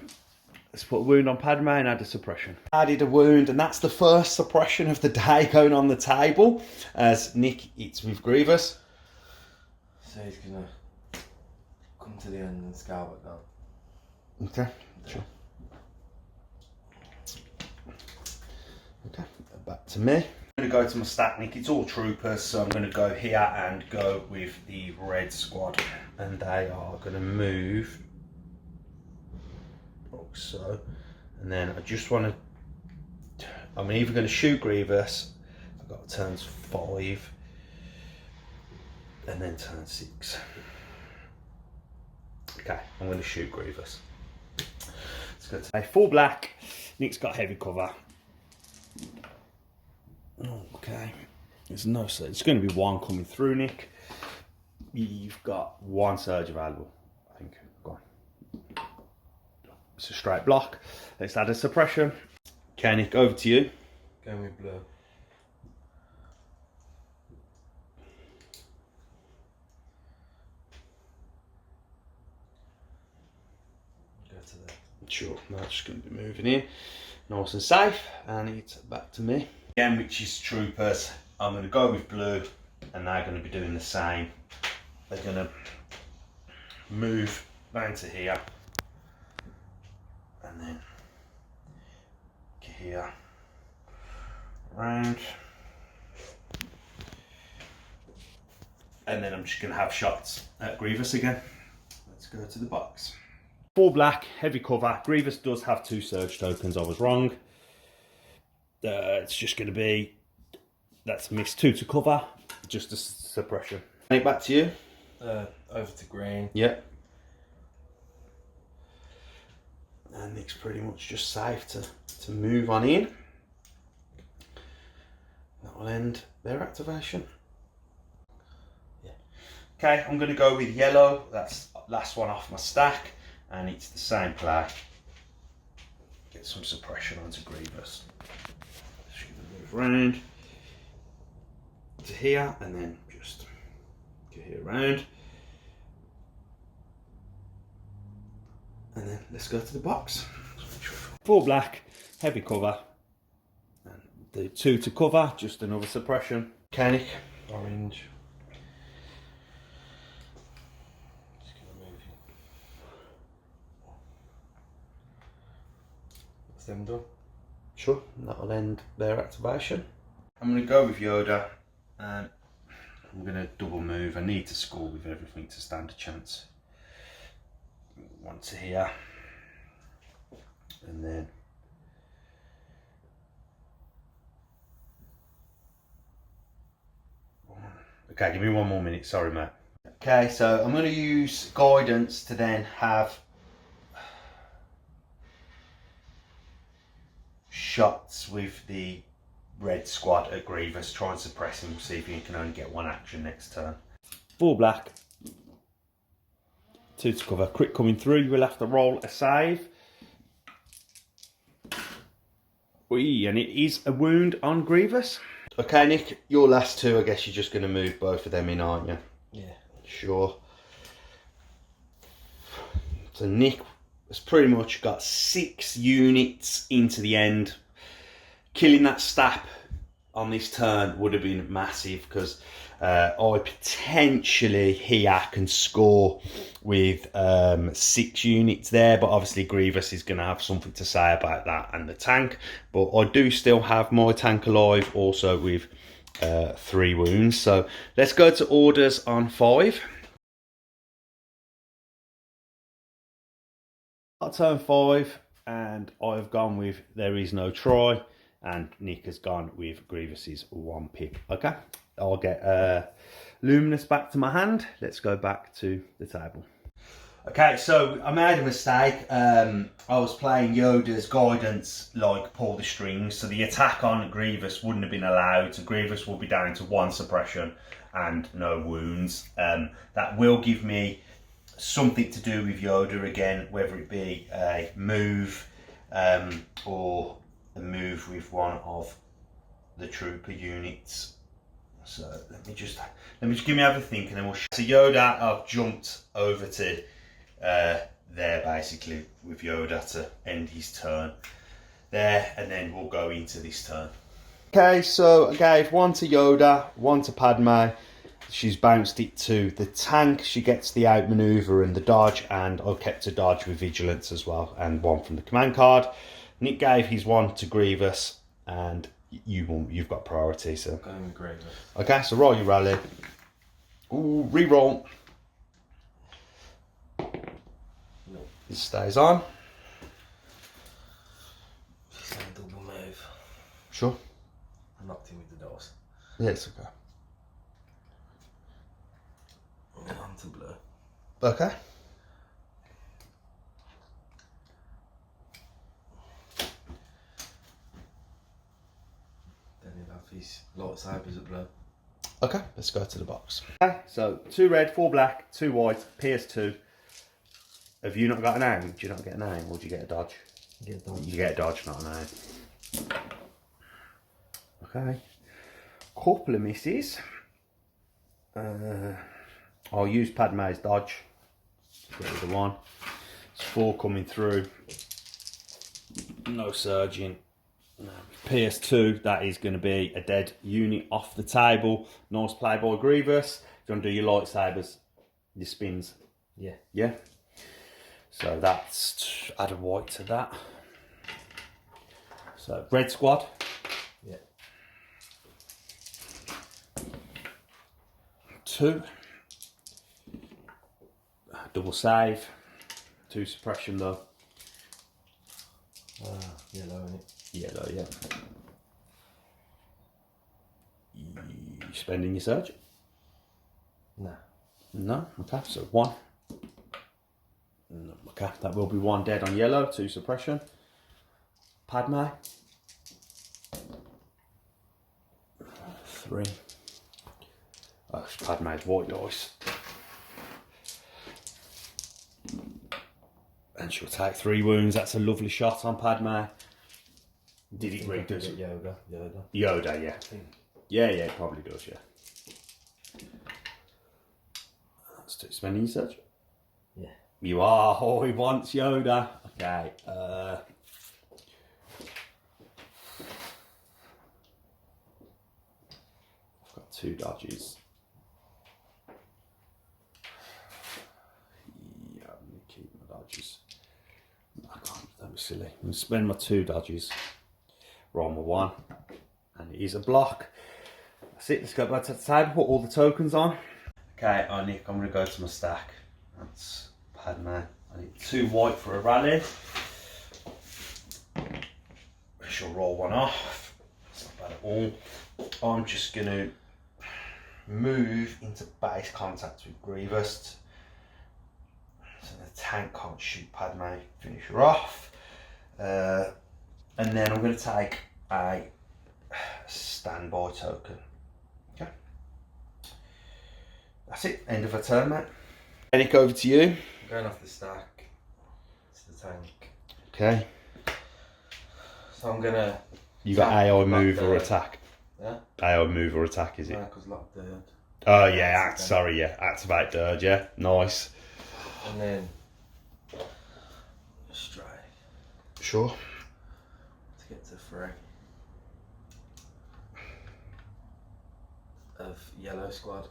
Let's put a wound on Padme and add a suppression. Added a wound, and that's the first suppression of the day going on the table. As Nick eats with Grievous. So he's going to come to the end and scale back down. Okay, sure. Okay, back to me. I'm going to go to my stack, Nick. It's all troopers, so I'm going to go here and go with the red squad. And they are going to move like so. And then I just want to... I'm either going to shoot Grievous. I've got turns 5. And then turn 6. Okay, I'm going to shoot Grievous. Let's go to a full black. Nick's got heavy cover. Okay, there's no surge. It's going to be 1 coming through, Nick. You've got 1 surge available, I think. Go on. It's a straight block. Let's add a suppression. Okay, Nick, over to you. Going with blue. Go to there. Sure, no, just going to be moving in. Nice and safe, and it's back to me. Again, which is troopers. I'm going to go with blue, and they're going to be doing the same. They're going to move down to here, and then here, round, and then I'm just going to have shots at Grievous again. Let's go to the box. 4 black, heavy cover. Grievous does have 2 surge tokens. I was wrong. It's just going to be, that's missed 2 to cover, just a suppression. Back to you. Over to green. Yeah. And Nick's pretty much just safe to move on in. That will end their activation. Yeah. Okay, I'm going to go with yellow. That's last one off my stack, and it's the same play. Get some suppression onto Grievous. Just going to move around to here, and then just get here around. And then let's go to the box. 4 black, heavy cover, and the 2 to cover, just another suppression. Mechanic. Orange. Just gonna move you. That's them done. Sure, that'll end their activation. I'm going to go with Yoda, and I'm going to double move. I need to score with everything to stand a chance. 1 to here, and then okay, give me 1 more minute, sorry mate. Okay, so I'm going to use guidance to then have shots with the red squad at Grievous, try and suppress him, see if he can only get 1 action next turn. 4 black, 2 to cover, crit coming through, you will have to roll a save. And it is a wound on Grievous. Okay, Nick, your last 2, I guess you're just going to move both of them in, aren't you? Yeah. Sure. So Nick has pretty much got 6 units into the end. Killing that stap on this turn would have been massive, because I potentially here can score with 6 units there, but obviously Grievous is going to have something to say about that and the tank. But I do still have my tank alive, also with 3 wounds. So let's go to orders on 5. Turn 5, and I've gone with There Is No Try, and Nick has gone with Grievous's 1 pick. Okay, I'll get Luminous back to my hand. Let's go back to the table. Okay, so I made a mistake. I was playing Yoda's guidance, like pull the strings, so the attack on Grievous wouldn't have been allowed. So Grievous will be down to 1 suppression and no wounds. That will give me something to do with Yoda again, whether it be a move or a move with one of the trooper units. So let me just give me have a think, and then we'll. So Yoda, I've jumped over to there basically with Yoda to end his turn there, and then we'll go into this turn. Okay, so I gave 1 to Yoda, 1 to Padme. She's bounced it to the tank. She gets the outmaneuver and the dodge, and I kept a dodge with vigilance as well, and 1 from the command card. Nick gave his 1 to Grievous, and you've got priority. So Going with Grievous. Okay, so roll your rally. Ooh, re-roll. No. It stays on. She's saying double move. Sure. I knocked him with the doors. Yeah, it's okay. On to blue. Okay. Then he'll have his lightsabers at blue. Okay, let's go to the box. Okay, so 2 red, 4 black, 2 white, PS2. Have you not got a name? Do you not get a name, or do you get a dodge? Get a dodge. You get a dodge, not a name. Okay. Couple of misses. I'll use Padme's dodge. Get rid of 1. It's 4 coming through. No surging. No. PS2, that is going to be a dead unit off the table. Nice play by Grievous. If you want to do your lightsabers, your spins. Yeah. Yeah. So that's add a white to that. So red squad. Yeah. 2. Double save. 2 suppression though. Yellow, isn't it? Yellow, yeah. You spending your surge? No. No? Okay, so 1. No, okay, that will be 1 dead on yellow, 2 suppression. Padme. 3. Oh, Padme's white dice. And she'll take 3 wounds. That's a lovely shot on Padme. Did it really do some? Yoda, Yoda, yeah. I think. Yeah, it probably does, yeah. Let's do spending search. Yeah. You are. Oh, he wants Yoda. Okay. I've got 2 dodges. Yeah, I'm going to keep my dodges. I can't, that was silly. I'm going to spend my 2 dodges. Roll my 1. And it is a block. That's it, let's go back to the table, put all the tokens on. Okay, Nick, I'm going to go to my stack. That's Padme. I need 2 white for a rally. I shall roll 1 off. It's not bad at all. I'm just going to move into base contact with Grievous. So the tank can't shoot Padme, finish her off. And then I'm going to take a standby token. Okay. That's it, end of a turn, mate. Nick, over to you. I'm going off the stack. It's the tank. Okay. So I'm gonna. You got AI move or third. attack? Yeah? AI move or attack, is it? No, because lock third. Oh yeah, sorry, yeah. Activate third, yeah. Nice. And then. Strike. Sure. To get to 3. Of yellow squad.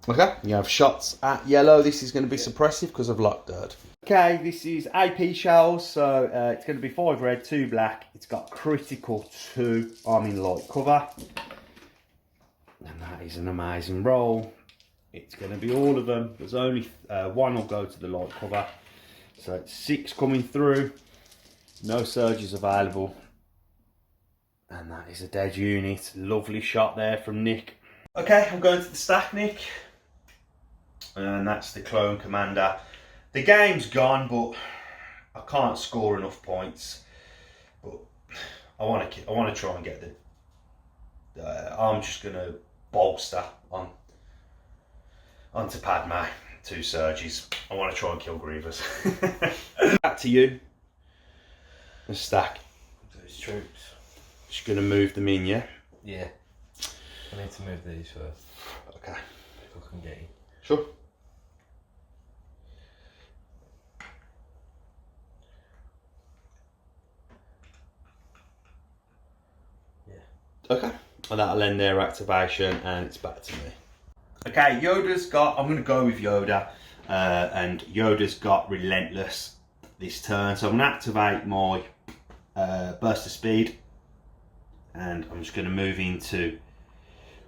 Okay, you have shots at yellow. This is going to be suppressive because of locked dirt. Okay, this is AP shells, so it's going to be 5 red, 2 black. It's got critical 2. I'm in light cover. And that is an amazing roll. It's going to be all of them. There's only 1 will go to the light cover. So it's 6 coming through. No surges available. And that is a dead unit. Lovely shot there from Nick. Okay, I'm going to the stack, Nick. And that's the clone commander. The game's gone, but I can't score enough points. But I want to try and get the. I'm just gonna bolster onto Padme. 2 surges. I want to try and kill Grievous. Back to you. The stack. Those troops. Just gonna move them in, yeah. Yeah. I need to move these first. Okay. If I can get you. Sure. Okay, and that'll end their activation and it's back to me. Okay, Yoda's got, I'm going to go with Yoda, and Yoda's got Relentless this turn. So I'm going to activate my burst of speed and I'm just going to move into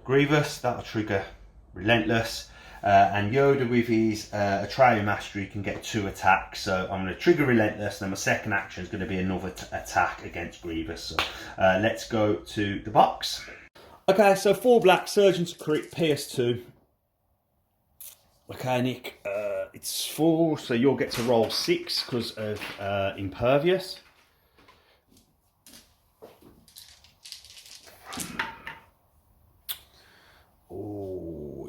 Grievous. That'll trigger Relentless. And Yoda with his Atreyu Mastery can get 2 attacks, so I'm going to trigger Relentless, and then my second action is going to be another attack against Grievous. So let's go to the box. Okay, so 4 black, Surgeon to crit, PS2. Okay, Nick, it's 4, so you'll get to roll 6 because of Impervious. Oh,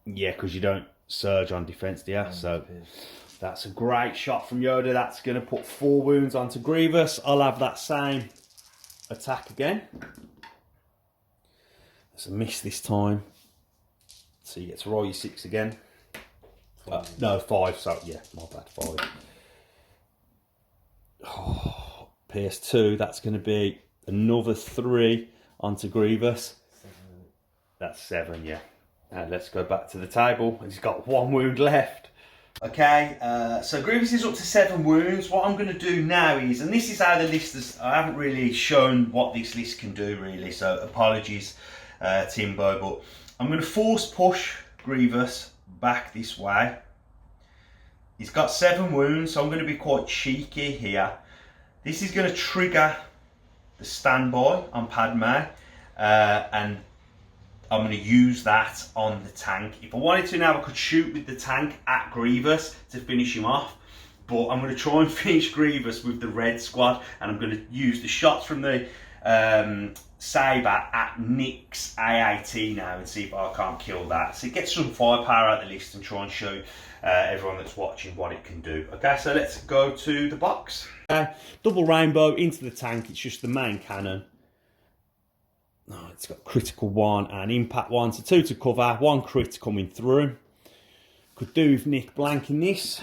yeah, because you don't surge on defense, do you? So that's a great shot from Yoda. That's going to put 4 wounds onto Grievous. I'll have that same attack again. It's a miss this time. So you get to roll your 6 again. No, 5. So yeah, my bad, 5. Oh, PS2. That's going to be another 3 onto Grievous. 7. That's 7, yeah. Let's go back to the table. He's got 1 wound left. Okay, so Grievous is up to 7 wounds. What I'm going to do now is, and this is how the list is, I haven't really shown what this list can do really, so apologies Timbo, but I'm going to force push Grievous back this way. He's got 7 wounds, so I'm going to be quite cheeky here. This is going to trigger the standby on Padme, and I'm going to use that on the tank. If I wanted to now, I could shoot with the tank at Grievous to finish him off. But I'm going to try and finish Grievous with the red squad. And I'm going to use the shots from the Saber at Nick's AAT now and see if I can't kill that. So get some firepower out the list and try and show everyone that's watching what it can do. Okay, so let's go to the box. Okay, double rainbow into the tank. It's just the main cannon. Oh, it's got critical 1 and impact 1, so 2 to cover, 1 crit coming through. Could do with Nick blanking this.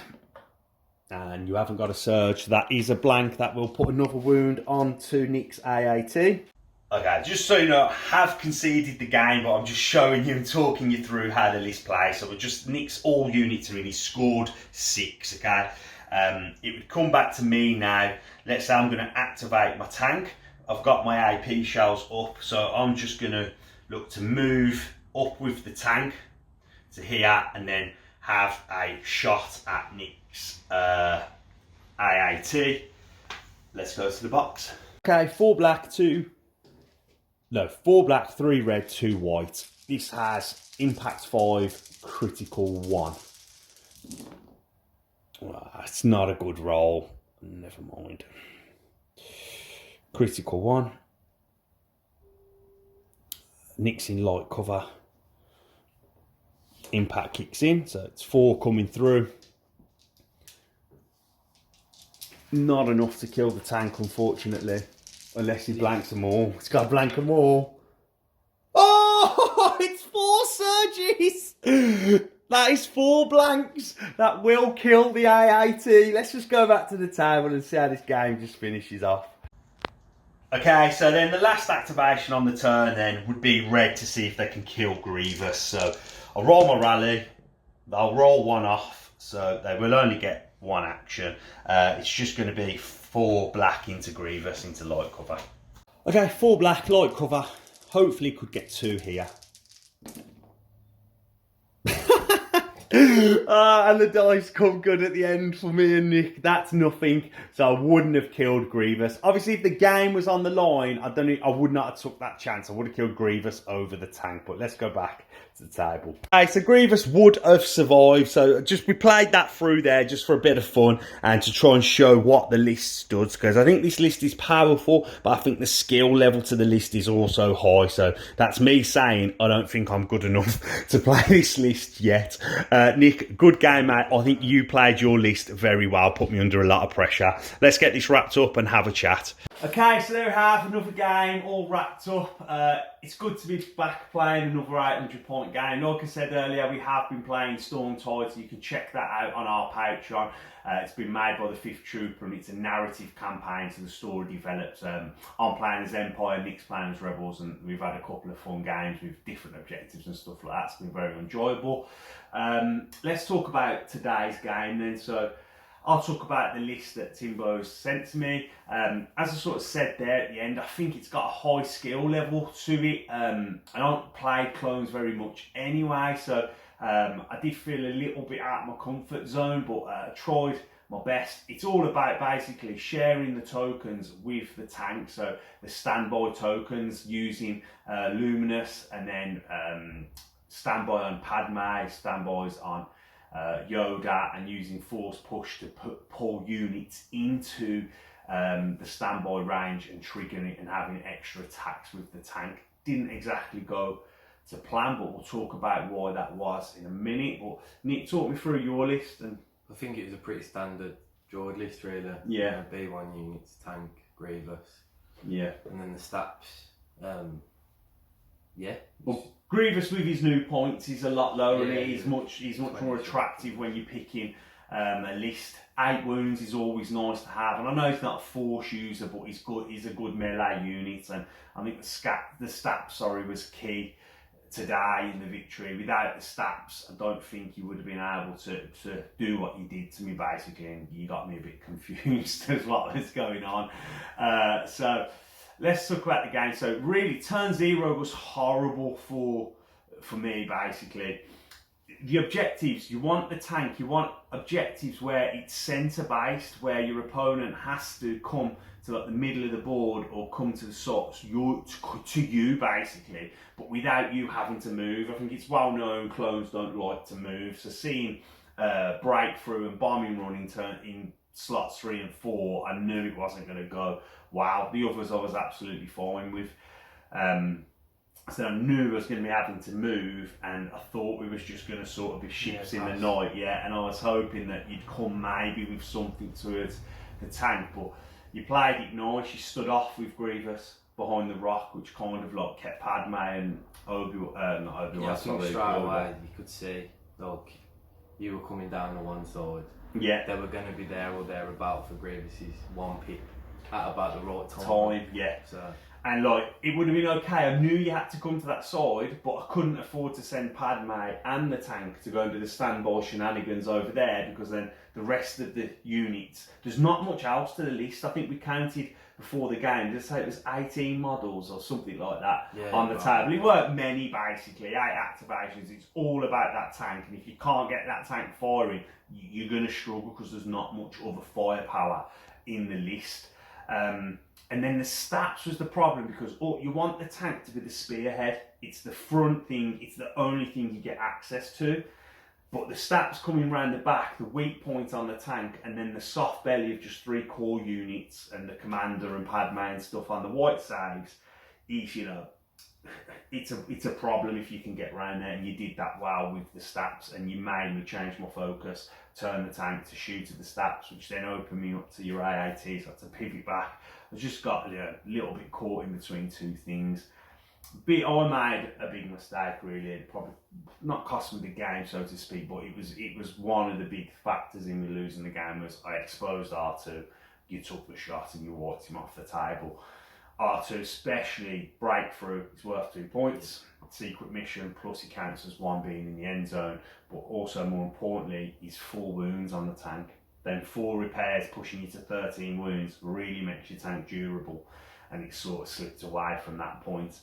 And you haven't got a surge. That is a blank. That will put another wound onto Nick's AAT. Okay, just so you know, I have conceded the game, but I'm just showing you and talking you through how the list plays. So we're just, Nick's all units are in. He's scored 6, okay? It would come back to me now. Let's say I'm going to activate my tank. I've got my AP shells up, so I'm just going to look to move up with the tank to here and then have a shot at Nick's AAT. Let's go to the box. Okay, 4 black, 3 red, 2 white. This has impact 5, critical 1. Well, it's not a good roll. Never mind. Critical 1. Nick's in light cover. Impact kicks in, so it's 4 coming through. Not enough to kill the tank, unfortunately. Unless he blanks them all. It's got to blank them all. Oh, it's 4 surges. That is 4 blanks. That will kill the AAT. Let's just go back to the table and see how this game just finishes off. Okay, so then the last activation on the turn then would be red to see if they can kill Grievous. So I'll roll my rally. I'll roll 1 off, so they will only get 1 action. It's just going to be 4 black into Grievous into light cover. Okay, 4 black, light cover. Hopefully could get 2 here. And the dice come good at the end for me and Nick. That's nothing. So I wouldn't have killed Grievous. Obviously, if the game was on the line, I would not have took that chance. I would have killed Grievous over the tank. But let's go back to the table. Okay, so Grievous would have survived. So we played that through there just for a bit of fun and to try and show what the list stood. Because I think this list is powerful, but I think the skill level to the list is also high. So that's me saying I don't think I'm good enough to play this list yet. Nick, good game, mate. I think you played your list very well, put me under a lot of pressure. Let's get this wrapped up and have a chat. Okay, so there we have another game all wrapped up. It's good to be back playing another 800-point game. Like I said earlier, we have been playing Storm Tide, so you can check that out on our Patreon. It's been made by the 5th Trooper and it's a narrative campaign, so the story develops. I'm playing as Empire, Nick's playing as Rebels, and we've had a couple of fun games with different objectives and stuff like that. It's been very enjoyable. Let's talk about today's game then. So I'll talk about the list that Timbo's sent to me. As I sort of said there at the end, I think it's got a high skill level to it. I don't play clones very much anyway, so I did feel a little bit out of my comfort zone, but I tried my best. It's all about basically sharing the tokens with the tank, so the standby tokens using Luminous, and then standby on Padme, standbys on Yoda, and using Force Push to pull units into the standby range and triggering it and having extra attacks with the tank. Didn't exactly go to plan, but we'll talk about why that was in a minute. But Nick, talk me through your list. And I think it was a pretty standard droid list, really. Yeah. B1 units, tank, Grievous. Yeah. And then the stats. Yeah. Well, Grievous with his new points is a lot lower, Yeah, and he's much more attractive when you're picking a list. 8 wounds is always nice to have, and I know he's not a force user, but he's good. He's a good melee unit, and I think the stats was key today in the victory. Without the stats, I don't think you would have been able to do what you did to me, basically, and you got me a bit confused as what was going on. So let's talk about the game. So really, turn 0 was horrible for me, basically. the objectives, you want the tank, you want objectives where it's centre based, where your opponent has to come to like the middle of the board or come to the socks, to you basically, but without you having to move. I think it's well known clones don't like to move, so seeing breakthrough and bombing run in slots 3 and 4, I knew it wasn't going to go wow. The others I was absolutely fine with. So I knew I was going to be having to move, and I thought we was just going to sort of be ships in the night, and I was hoping that you'd come maybe with something towards the tank, but you played it nice. You stood off with Grievous behind the rock, which kind of like kept Padme and Obi-Wan, not Obi-Wan, I think straight away you could see, like, you were coming down the one side. Yeah. They were going to be there or thereabout for Grievous's 1 pip at about the right time. So. And like, it would have been okay. I knew you had to come to that side, but I couldn't afford to send Padme and the tank to go and do the standby shenanigans over there, because then the rest of the units, there's not much else to the list. I think we counted before the game, let's say it was 18 models or something like that on the table. It weren't many basically, 8 activations. It's all about that tank, and if you can't get that tank firing, you're going to struggle because there's not much other firepower in the list. And then the stats was the problem, because you want the tank to be the spearhead. It's the front thing, it's the only thing you get access to. But the stats coming around the back, the weak point on the tank, and then the soft belly of just 3 core units and the commander and Padme and stuff on the white saves, is, you know, it's a problem if you can get around there, and you did that well with the stats, and you made me change my focus, turn the tank to shoot at the stats, which then opened me up to your AAT, so I had to pivot back. I just got a little bit caught in between 2 things. I made a big mistake really. It probably not cost me the game, so to speak, but it was one of the big factors in me losing the game. Was I exposed R2, you took the shot and you wiped him off the table. R2, especially breakthrough, is worth 2 points. Secret mission, plus he counts as 1 being in the end zone, but also more importantly, he's 4 wounds on the tank. Then 4 repairs pushing you to 13 wounds really makes your tank durable, and it sort of slipped away from that point.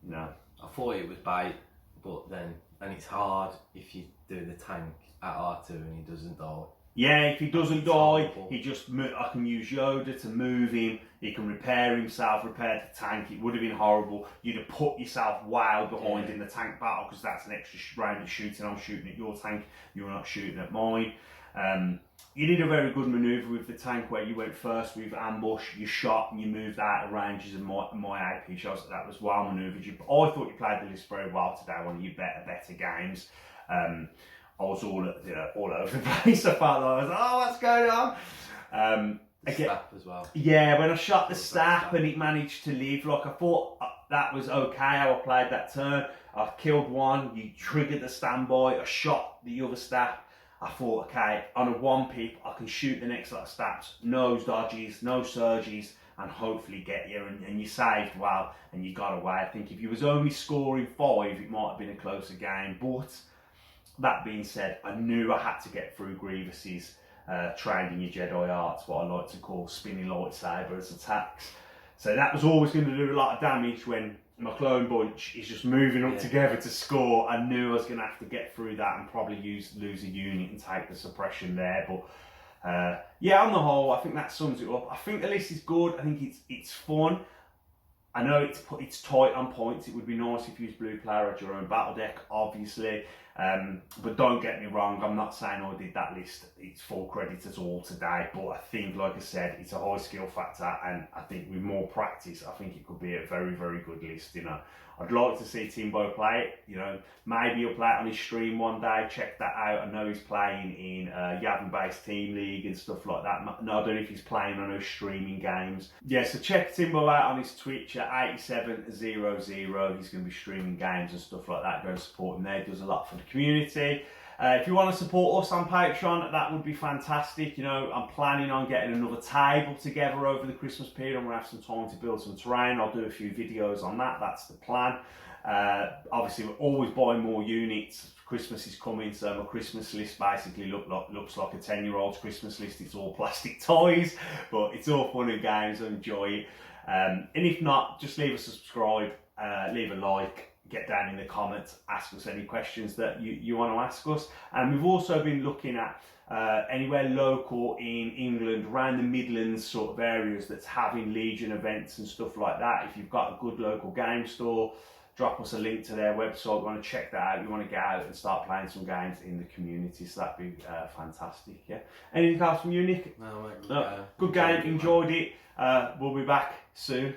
You know, I thought it was bait, but then, and it's hard if you do the tank at R2 and he doesn't die. Yeah, if he doesn't die, I can use Yoda to move him. He can repair himself, repair the tank. It would have been horrible. You'd have put yourself wild behind in the tank battle, because that's an extra round of shooting. I'm shooting at your tank, you're not shooting at mine. You did a very good manoeuvre with the tank where you went first with ambush, you shot and you moved out of ranges, and my AP shows that was well manoeuvred. I thought you played the list very well today, one of your better games. I was all over the place. I felt like I was like, oh, what's going on? Staff as well. Yeah, when I shot the staff and it managed to live, like I thought that was okay how I played that turn. I killed one, you triggered the standby, I shot the other staff. I thought, okay, on a 1 pip, I can shoot the next lot of stats, no dodges, no surges, and hopefully get you. And you saved well, and you got away. I think if you was only scoring 5, it might have been a closer game. But that being said, I knew I had to get through Grievous's training your Jedi arts, what I like to call spinning lightsabers attacks. So that was always going to do a lot of damage when my clone bunch is just moving up together to score. I knew I was going to have to get through that and probably lose a unit and take the suppression there. But on the whole, I think that sums it up. I think the list is good. I think it's fun. I know it's tight on points. It would be nice if you use blue player at your own battle deck, obviously. But don't get me wrong, I'm not saying I did that list, it's full credit at all today, but I think, like I said, it's a high skill factor, and I think with more practice, I think it could be a very, very good list. You know, I'd like to see Timbo play it. You know, maybe he'll play it on his stream one day, check that out. I know he's playing in Yavin-based Team League and stuff like that. No, I don't know if he's playing on those streaming games. Yeah, so check Timbo out on his Twitch at 8700. He's going to be streaming games and stuff like that. Go and support him there. He does a lot for the community. If you want to support us on Patreon, that would be fantastic. You know, I'm planning on getting another table together over the Christmas period. I'm going to have some time to build some terrain. I'll do a few videos on that. That's the plan. Obviously, we're always buying more units. Christmas is coming, so my Christmas list basically looks like a 10-year-old's Christmas list. It's all plastic toys, but it's all fun and games. I enjoy it. And if not, just leave a subscribe, leave a like, get down in the comments, ask us any questions that you want to ask us. And we've also been looking at anywhere local in England, around the Midlands sort of areas that's having Legion events and stuff like that. If you've got a good local game store, drop us a link to their website. We want to check that out. We want to get out and start playing some games in the community, so that'd be fantastic. Yeah. Anything else from you, Nick? No, Good game, enjoyed it. We'll be back soon.